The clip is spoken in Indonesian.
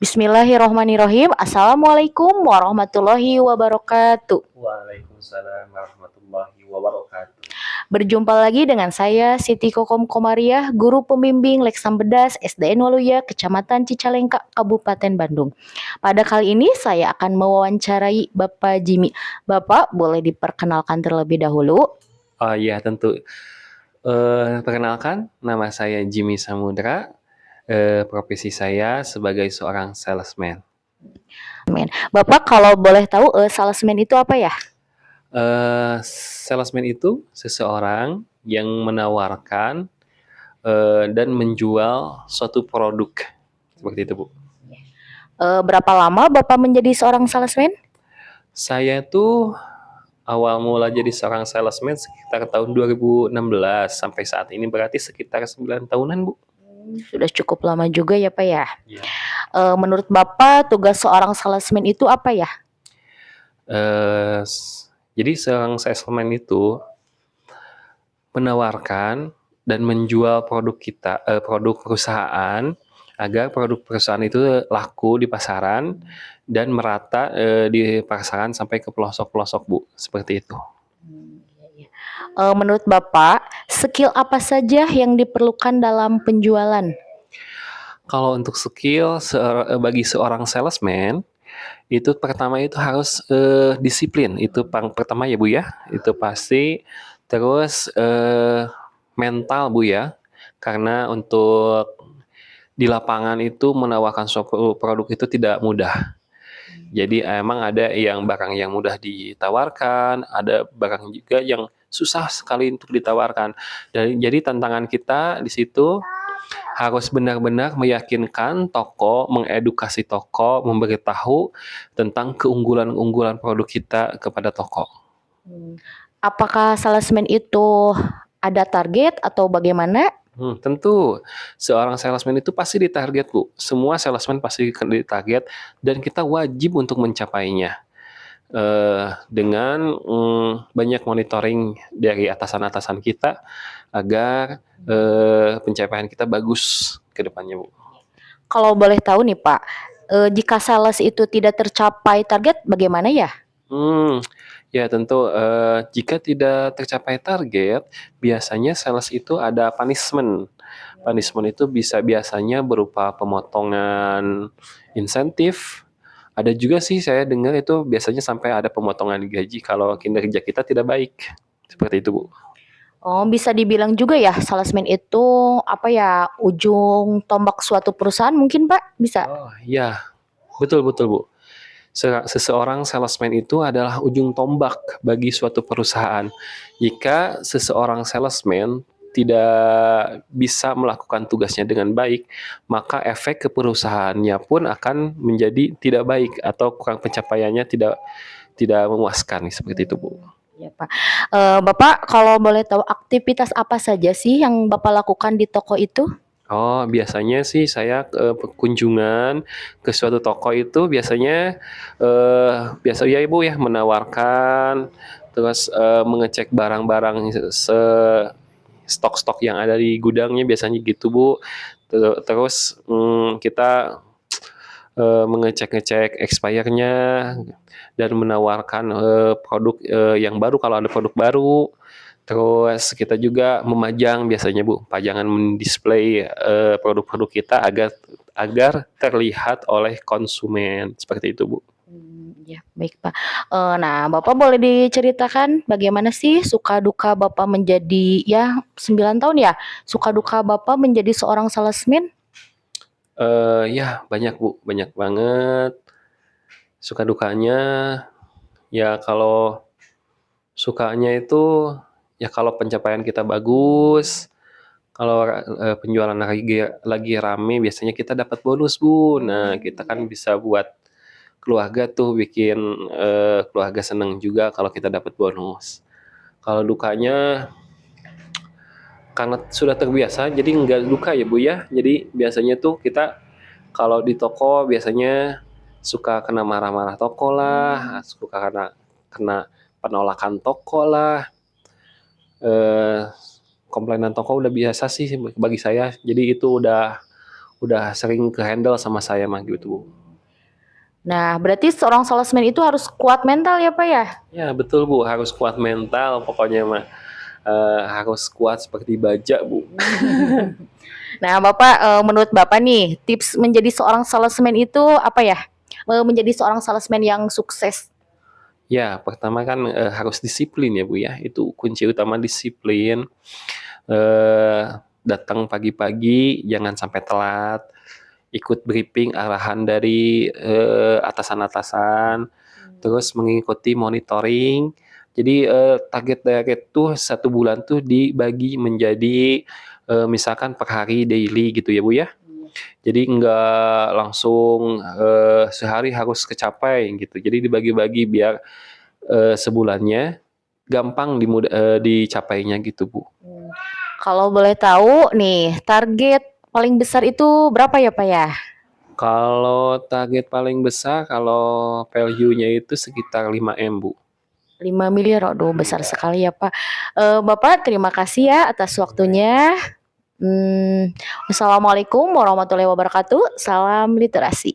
Bismillahirrohmanirrohim. Assalamualaikum warahmatullahi wabarakatuh. Waalaikumsalam warahmatullahi wabarakatuh. Berjumpa lagi dengan saya Siti Kokom Komariah, guru pembimbing Leksam Bedas SDN Waluya, Kecamatan Cicalengka, Kabupaten Bandung. Pada kali ini saya akan mewawancarai Bapak Jimmy. Bapak boleh diperkenalkan terlebih dahulu? Oh iya tentu. Perkenalkan, nama saya Jimmy Samudra. Profesi saya sebagai seorang salesman. Bapak kalau boleh tahu salesman itu apa ya? Salesman itu seseorang yang menawarkan dan menjual suatu produk. Seperti itu, Bu. Berapa lama Bapak menjadi seorang salesman? Saya tuh awal mula jadi seorang salesman sekitar tahun 2016 sampai saat ini berarti sekitar 9 tahunan, Bu. Sudah cukup lama juga ya Pak ya. Ya. Menurut Bapak tugas seorang salesman itu apa ya? Jadi seorang salesman itu menawarkan dan menjual produk perusahaan agar produk perusahaan itu laku di pasaran dan merata di pasaran sampai ke pelosok-pelosok, Bu. Seperti itu. Menurut Bapak, skill apa saja yang diperlukan dalam penjualan? Kalau untuk skill bagi seorang salesman, itu pertama itu harus disiplin. Itu pertama ya, Bu ya. Itu pasti. Terus mental, Bu ya. Karena untuk di lapangan itu menawarkan suatu produk itu tidak mudah. Jadi emang ada barang yang mudah ditawarkan, ada barang juga yang susah sekali untuk ditawarkan. Jadi tantangan kita di situ harus benar-benar meyakinkan toko, mengedukasi toko, memberitahu tentang keunggulan-unggulan produk kita kepada toko. Apakah salesman itu ada target atau bagaimana? Tentu, seorang salesman itu pasti ditarget, Bu. Semua salesman pasti ditarget dan kita wajib untuk mencapainya. Dengan banyak monitoring dari atasan-atasan kita agar pencapaian kita bagus ke depannya, Bu. Kalau boleh tahu nih Pak, jika sales itu tidak tercapai target, bagaimana ya? Ya tentu jika tidak tercapai target, biasanya sales itu ada punishment. Punishment itu biasanya berupa pemotongan insentif. Ada juga sih saya dengar itu biasanya sampai ada pemotongan gaji kalau kinerja kita tidak baik. Seperti itu, Bu. Oh, bisa dibilang juga ya, salesman itu apa ya, ujung tombak suatu perusahaan mungkin Pak? Bisa? Oh iya, betul, Bu. Seseorang salesman itu adalah ujung tombak bagi suatu perusahaan. Jika seseorang salesman tidak bisa melakukan tugasnya dengan baik, maka efek ke perusahaannya pun akan menjadi tidak baik atau kurang pencapaiannya tidak memuaskan seperti itu, Bu. Ya Pak. Bapak kalau boleh tahu aktivitas apa saja sih yang Bapak lakukan di toko itu? Oh, biasanya sih saya kunjungan ke suatu toko itu biasanya biasa ya Ibu ya menawarkan terus mengecek barang-barang stok-stok yang ada di gudangnya biasanya gitu, Bu. Terus kita mengecek-ngecek expirednya dan menawarkan produk yang baru kalau ada produk baru. Terus kita juga memajang biasanya, Bu, pajangan mendisplay produk-produk kita agar terlihat oleh konsumen. Seperti itu, Bu. Ya, baik Pak. Nah, Bapak boleh diceritakan bagaimana sih suka duka Bapak menjadi 9 tahun ya, suka duka Bapak menjadi seorang salesman? Ya banyak, Bu, banyak banget. Suka dukanya, ya kalau sukanya itu, ya kalau pencapaian kita bagus, kalau penjualan lagi rame biasanya kita dapat bonus, Bu. Nah, kita kan bisa buat keluarga tuh bikin keluarga seneng juga kalau kita dapat bonus. Kalau dukanya karena sudah terbiasa jadi nggak duka ya, Bu ya. Jadi biasanya tuh kita kalau di toko biasanya suka kena marah-marah toko lah, suka kena penolakan toko lah. komplainan toko udah biasa sih bagi saya. Jadi itu udah sering ke-handle sama saya mah gitu, Bu. Nah, berarti seorang salesman itu harus kuat mental ya, Pak ya? Ya, betul, Bu, harus kuat mental pokoknya mah. Harus kuat seperti baja, Bu. Nah, Bapak, menurut Bapak nih, tips menjadi seorang salesman itu apa ya? Menjadi seorang salesman yang sukses. Ya, pertama kan, harus disiplin ya, Bu, ya. Itu kunci utama disiplin. Eh, Datang pagi-pagi, jangan sampai telat. Ikut briefing arahan dari atasan-atasan, terus mengikuti monitoring. Jadi target-target tuh 1 bulan tuh dibagi menjadi misalkan per hari daily gitu ya Bu ya. Jadi nggak langsung sehari harus kecapai gitu. Jadi dibagi-bagi biar sebulannya gampang dicapainya gitu Bu. Kalau boleh tahu nih, target paling besar itu berapa ya, Pak ya? Kalau target paling besar, kalau value-nya itu sekitar 5M, Bu. 5 miliar, aduh besar sekali ya Pak. Bapak terima kasih ya atas waktunya. Wassalamualaikum warahmatullahi wabarakatuh. Salam literasi.